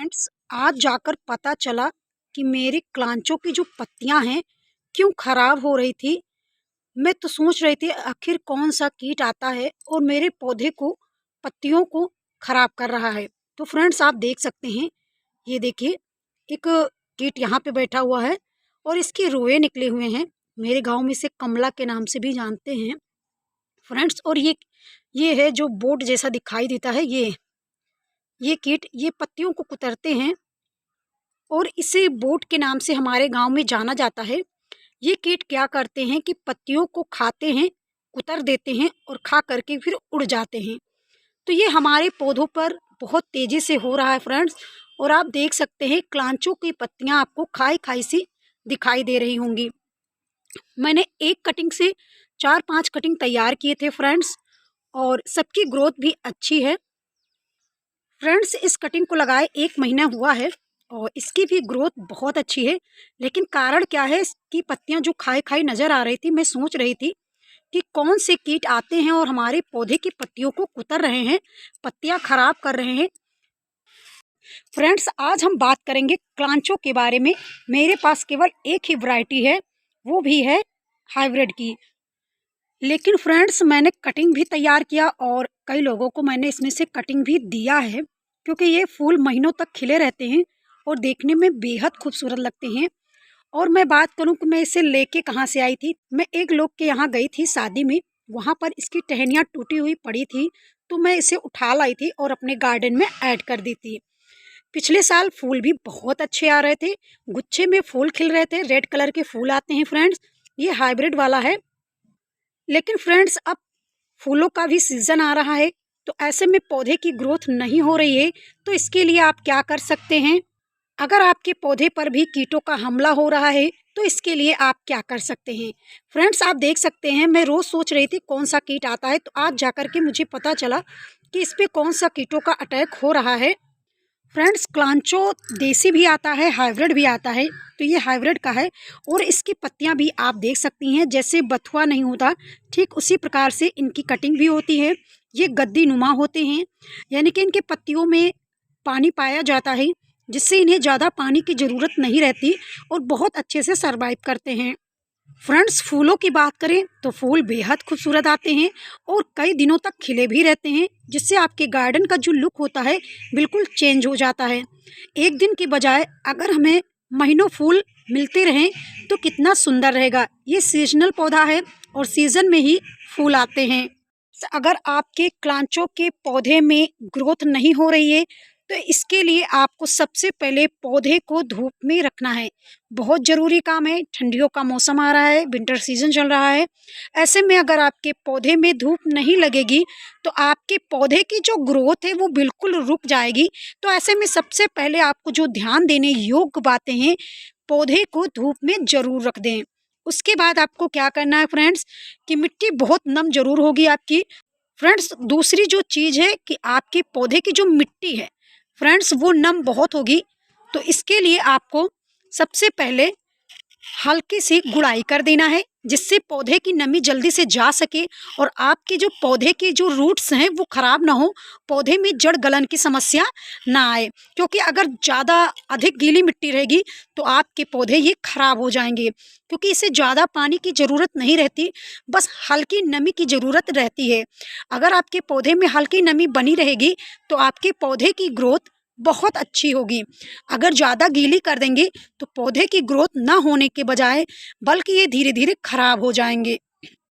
Friends, आज जाकर पता चला कि मेरे क्लांचों की जो पत्तियां हैं क्यों खराब हो रही थी। मैं तो सोच रही थी आखिर कौन सा कीट आता है और मेरे पौधे को पत्तियों को खराब कर रहा है। तो फ्रेंड्स, आप देख सकते हैं, ये देखिए, एक कीट यहाँ पे बैठा हुआ है और इसके रोए निकले हुए हैं। मेरे गांव में इसे कमला के नाम से भी जानते हैं फ्रेंड्स। और ये है जो बोट जैसा दिखाई देता है, ये कीट ये पत्तियों को कुतरते हैं और इसे बोट के नाम से हमारे गांव में जाना जाता है। ये कीट क्या करते हैं कि पत्तियों को खाते हैं, कुतर देते हैं और खा करके फिर उड़ जाते हैं। तो ये हमारे पौधों पर बहुत तेज़ी से हो रहा है फ्रेंड्स। और आप देख सकते हैं क्लांचों की पत्तियां आपको खाई खाई सी दिखाई दे रही होंगी। मैंने एक कटिंग से 4-5 कटिंग तैयार किए थे फ्रेंड्स, और सबकी ग्रोथ भी अच्छी है फ्रेंड्स। इस कटिंग को लगाए 1 महीना हुआ है और इसकी भी ग्रोथ बहुत अच्छी है। लेकिन कारण क्या है, इसकी पत्तियां जो खाई खाई नज़र आ रही थी, मैं सोच रही थी कि कौन से कीट आते हैं और हमारे पौधे की पत्तियों को कुतर रहे हैं, पत्तियां खराब कर रहे हैं। फ्रेंड्स, आज हम बात करेंगे क्लांचों के बारे में। मेरे पास केवल एक ही वैरायटी है, वो भी है हाइब्रिड की। लेकिन फ्रेंड्स, मैंने कटिंग भी तैयार किया और कई लोगों को मैंने इसमें से कटिंग भी दिया है, क्योंकि ये फूल महीनों तक खिले रहते हैं और देखने में बेहद खूबसूरत लगते हैं। और मैं बात करूं कि मैं इसे लेके कहां से आई थी, मैं एक लोग के यहाँ गई थी शादी में। वहां पर इसकी टहनियाँ टूटी हुई पड़ी थी, तो मैं इसे उठा लाई थी और अपने गार्डन में ऐड कर दी थी। पिछले साल फूल भी बहुत अच्छे आ रहे थे, गुच्छे में फूल खिल रहे थे, रेड कलर के फूल आते हैं फ्रेंड्स। ये हाइब्रिड वाला है। लेकिन फ्रेंड्स, अब फूलों का भी सीज़न आ रहा है, तो ऐसे में पौधे की ग्रोथ नहीं हो रही है। तो इसके लिए आप क्या कर सकते हैं, अगर आपके पौधे पर भी कीटों का हमला हो रहा है तो इसके लिए आप क्या कर सकते हैं। फ्रेंड्स, आप देख सकते हैं, मैं रोज़ सोच रही थी कौन सा कीट आता है, तो आज जाकर के मुझे पता चला कि इस पे कौन सा कीटों का अटैक हो रहा है। फ्रेंड्स, क्लांचो देसी भी आता है, हाइब्रिड भी आता है। तो ये हाइब्रिड का है और इसकी पत्तियां भी आप देख सकती हैं, जैसे बथुआ नहीं होता ठीक उसी प्रकार से इनकी कटिंग भी होती है। ये गद्दी नुमा होते हैं, यानी कि इनके पत्तियों में पानी पाया जाता है, जिससे इन्हें ज़्यादा पानी की ज़रूरत नहीं रहती और बहुत अच्छे से सर्वाइव करते हैं। फ्रेंड्स, फूलों की बात करें तो फूल बेहद खूबसूरत आते हैं और कई दिनों तक खिले भी रहते हैं, जिससे आपके गार्डन का जो लुक होता है बिल्कुल चेंज हो जाता है। एक दिन की बजाय अगर हमें महीनों फूल मिलते रहें तो कितना सुंदर रहेगा। ये सीजनल पौधा है और सीजन में ही फूल आते हैं। अगर आपके क्लांचों के पौधे में ग्रोथ नहीं हो रही है तो इसके लिए आपको सबसे पहले पौधे को धूप में रखना है। बहुत ज़रूरी काम है। ठंडियों का मौसम आ रहा है, विंटर सीजन चल रहा है। ऐसे में अगर आपके पौधे में धूप नहीं लगेगी तो आपके पौधे की जो ग्रोथ है वो बिल्कुल रुक जाएगी। तो ऐसे में सबसे पहले आपको जो ध्यान देने योग्य बातें हैं, पौधे को धूप में ज़रूर रख दें। उसके बाद आपको क्या करना है फ्रेंड्स, कि मिट्टी बहुत नम जरूर होगी आपकी। फ्रेंड्स, दूसरी जो चीज़ है कि आपके पौधे की जो मिट्टी है फ्रेंड्स, वो नम बहुत होगी। तो इसके लिए आपको सबसे पहले हल्की सी गुड़ाई कर देना है, जिससे पौधे की नमी जल्दी से जा सके और आपके जो पौधे के जो रूट्स हैं वो ख़राब ना हो, पौधे में जड़ गलन की समस्या ना आए। क्योंकि अगर ज़्यादा अधिक गीली मिट्टी रहेगी तो आपके पौधे ये खराब हो जाएंगे, क्योंकि इसे ज़्यादा पानी की ज़रूरत नहीं रहती, बस हल्की नमी की ज़रूरत रहती है। अगर आपके पौधे में हल्की नमी बनी रहेगी तो आपके पौधे की ग्रोथ बहुत अच्छी होगी। अगर ज़्यादा गीली कर देंगे तो पौधे की ग्रोथ ना होने के बजाय बल्कि ये धीरे धीरे खराब हो जाएंगे।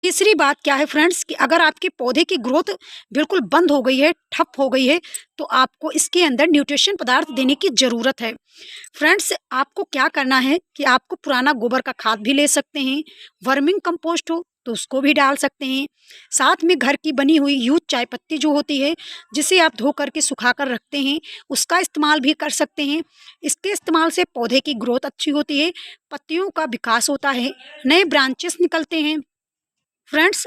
तीसरी बात क्या है फ्रेंड्स, कि अगर आपके पौधे की ग्रोथ बिल्कुल बंद हो गई है, ठप हो गई है, तो आपको इसके अंदर न्यूट्रिशन पदार्थ देने की ज़रूरत है। फ्रेंड्स, आपको क्या करना है कि आपको पुराना गोबर का खाद भी ले सकते हैं, वर्मिंग कंपोस्ट हो तो उसको भी डाल सकते हैं। साथ में घर की बनी हुई यूज चाय पत्ती जो होती है, जिसे आप धो करके सुखा कर रखते हैं, उसका इस्तेमाल भी कर सकते हैं। इसके इस्तेमाल से पौधे की ग्रोथ अच्छी होती है, पत्तियों का विकास होता है, नए ब्रांचेस निकलते हैं। फ्रेंड्स,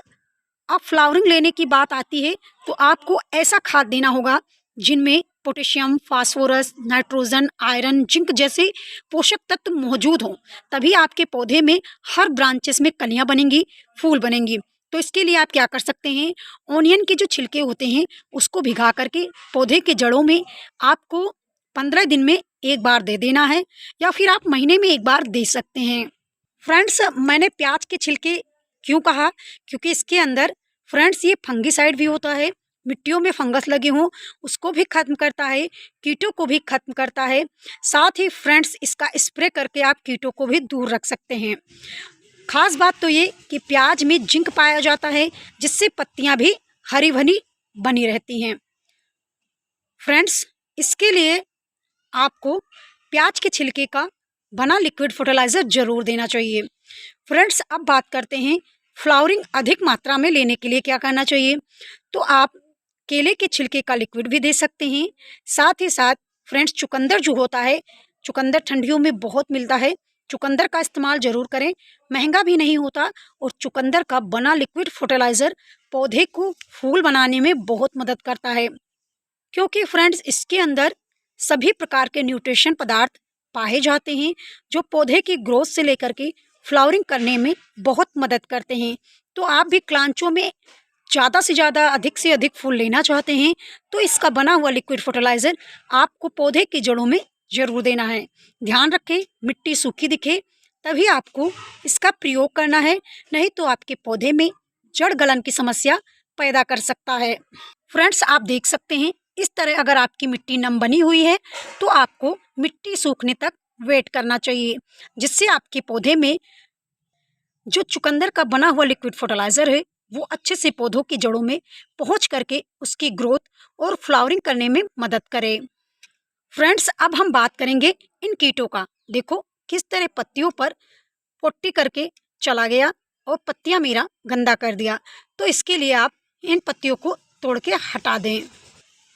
अब फ्लावरिंग लेने की बात आती है तो आपको ऐसा खाद देना होगा जिनमें potassium, phosphorus, nitrogen, iron, zinc जैसे पोषक तत्व मौजूद हों। तभी आपके पौधे में हर ब्रांचेस में कलियां बनेंगी, फूल बनेंगी। तो इसके लिए आप क्या कर सकते हैं, ओनियन के जो छिलके होते हैं उसको भिगा करके पौधे के जड़ों में आपको 15 दिन में एक बार दे देना है या फिर आप महीने में एक बार दे सकते हैं। फ्रेंड्स, मैंने प्याज के छिलके क्यों कहा, क्योंकि इसके अंदर फ्रेंड्स ये फंगिसाइड भी होता है। मिट्टियों में फंगस लगे हों उसको भी खत्म करता है, कीटों को भी खत्म करता है। साथ ही फ्रेंड्स इसका स्प्रे करके आप कीटों को भी दूर रख सकते हैं। खास बात तो ये कि प्याज में जिंक पाया जाता है, जिससे पत्तियां भी हरी भरी बनी रहती हैं। फ्रेंड्स, इसके लिए आपको प्याज के छिलके का बना लिक्विड फर्टिलाइज़र ज़रूर देना चाहिए। फ्रेंड्स, अब बात करते हैं फ्लावरिंग अधिक मात्रा में लेने के लिए क्या करना चाहिए। तो आप केले के छिलके का लिक्विड भी दे सकते हैं। साथ ही साथ फ्रेंड्स, चुकंदर जो होता है, चुकंदर ठंडियों में बहुत मिलता है, चुकंदर का इस्तेमाल ज़रूर करें, महंगा भी नहीं होता। और चुकंदर का बना लिक्विड फर्टिलाइज़र पौधे को फूल बनाने में बहुत मदद करता है, क्योंकि फ्रेंड्स इसके अंदर सभी प्रकार के न्यूट्रिशन पदार्थ पाए जाते हैं जो पौधे की ग्रोथ से लेकर के फ्लावरिंग करने में बहुत मदद करते हैं। तो आप भी क्लांचों में ज़्यादा से ज़्यादा, अधिक से अधिक फूल लेना चाहते हैं तो इसका बना हुआ लिक्विड फर्टिलाइज़र आपको पौधे की जड़ों में ज़रूर देना है। ध्यान रखें मिट्टी सूखी दिखे तभी आपको इसका प्रयोग करना है, नहीं तो आपके पौधे में जड़ गलन की समस्या पैदा कर सकता है। फ्रेंड्स, आप देख सकते हैं इस तरह अगर आपकी मिट्टी नम बनी हुई है तो आपको मिट्टी सूखने तक वेट करना चाहिए, जिससे आपके पौधे में जो चुकंदर का बना हुआ लिक्विड फर्टिलाइज़र है वो अच्छे से पौधों की जड़ों में पहुंच करके उसकी ग्रोथ और फ्लावरिंग करने में मदद करे। फ्रेंड्स, अब हम बात करेंगे इन कीटों का। देखो किस तरह पत्तियों पर पोट्टी करके चला गया और पत्तियां मेरा गंदा कर दिया। तो इसके लिए आप इन पत्तियों को तोड़ के हटा दें,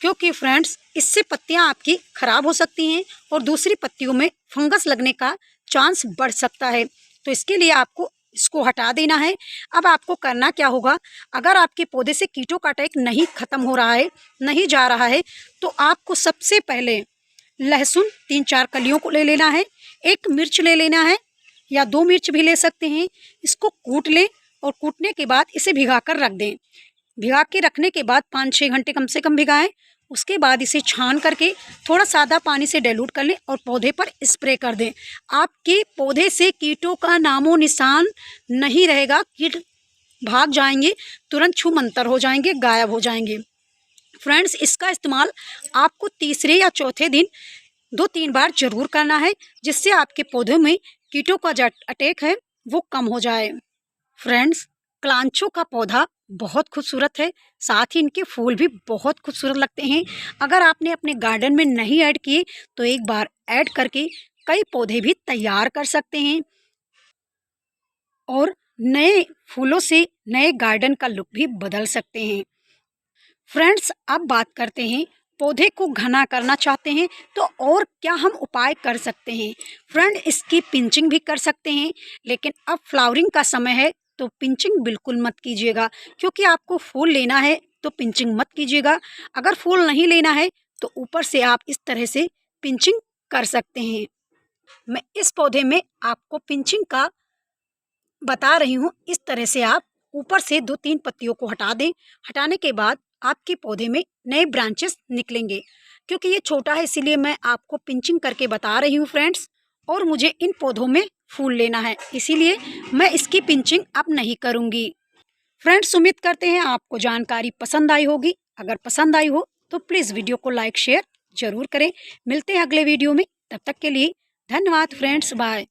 क्योंकि फ्रेंड्स इससे पत्तियां आपकी खराब हो सकती हैं और दूसरी पत्तियों में फंगस लगने का चांस बढ़ सकता है। तो इसके लिए आपको इसको हटा देना है। अब आपको करना क्या होगा, अगर आपके पौधे से कीटों का अटैक नहीं ख़त्म हो रहा है, नहीं जा रहा है, तो आपको सबसे पहले लहसुन 3-4 कलियों को ले लेना है, एक मिर्च ले लेना है या 2 मिर्च भी ले सकते हैं। इसको कूट लें और कूटने के बाद इसे भिगा कर रख दें। भिगा के रखने के बाद 5-6 घंटे कम से कम भिगाएं। उसके बाद इसे छान करके थोड़ा सादा पानी से डाइल्यूट कर लें और पौधे पर स्प्रे कर दें। आपके पौधे से कीटों का नामो निशान नहीं रहेगा, कीट भाग जाएंगे, तुरंत छूमंतर हो जाएंगे, गायब हो जाएंगे। फ्रेंड्स, इसका इस्तेमाल आपको तीसरे या चौथे दिन 2-3 बार जरूर करना है, जिससे आपके पौधों में कीटों का जो अटैक है वो कम हो जाए। फ्रेंड्स, क्लांचो का पौधा बहुत खूबसूरत है, साथ ही इनके फूल भी बहुत खूबसूरत लगते हैं। अगर आपने अपने गार्डन में नहीं ऐड किए तो एक बार ऐड करके कई पौधे भी तैयार कर सकते हैं और नए फूलों से नए गार्डन का लुक भी बदल सकते हैं। फ्रेंड्स, अब बात करते हैं पौधे को घना करना चाहते हैं तो और क्या हम उपाय कर सकते हैं। फ्रेंड, इसकी पिंचिंग भी कर सकते हैं, लेकिन अब फ्लावरिंग का समय है तो पिंचिंग बिल्कुल मत कीजिएगा, क्योंकि आपको फूल लेना है तो पिंचिंग मत कीजिएगा। अगर फूल नहीं लेना है तो ऊपर से आप इस तरह से पिंचिंग कर सकते हैं। मैं इस पौधे में आपको पिंचिंग का बता रही हूँ। इस तरह से आप ऊपर से 2-3 पत्तियों को हटा दें। हटाने के बाद आपके पौधे में नए ब्रांचेस निकलेंगे। क्योंकि ये छोटा है इसीलिए मैं आपको पिंचिंग करके बता रही हूँ फ्रेंड्स, और मुझे इन पौधों में फूल लेना है, इसीलिए मैं इसकी पिंचिंग अब नहीं करूँगी। फ्रेंड्स, उम्मीद करते हैं आपको जानकारी पसंद आई होगी। अगर पसंद आई हो तो प्लीज़ वीडियो को लाइक शेयर ज़रूर करें। मिलते हैं अगले वीडियो में, तब तक के लिए धन्यवाद फ्रेंड्स, बाय।